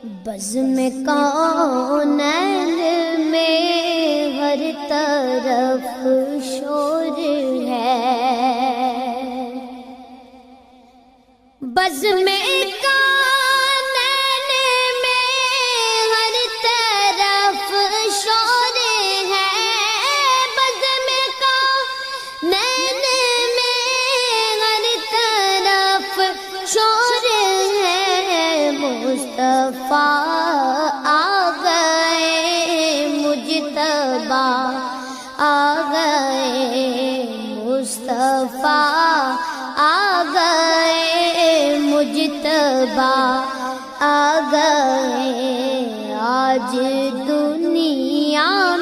بزم کونین میں ہر طرف شور ہے، بزم کونین میں ہر طرف شور ہے، بزم کونین میں ہر طرف شور ہے، مصطفیٰ آ گئے مجتبیٰ آ گئے، مصطفیٰ آ گئے مجتبیٰ آ گئے، آج دنیا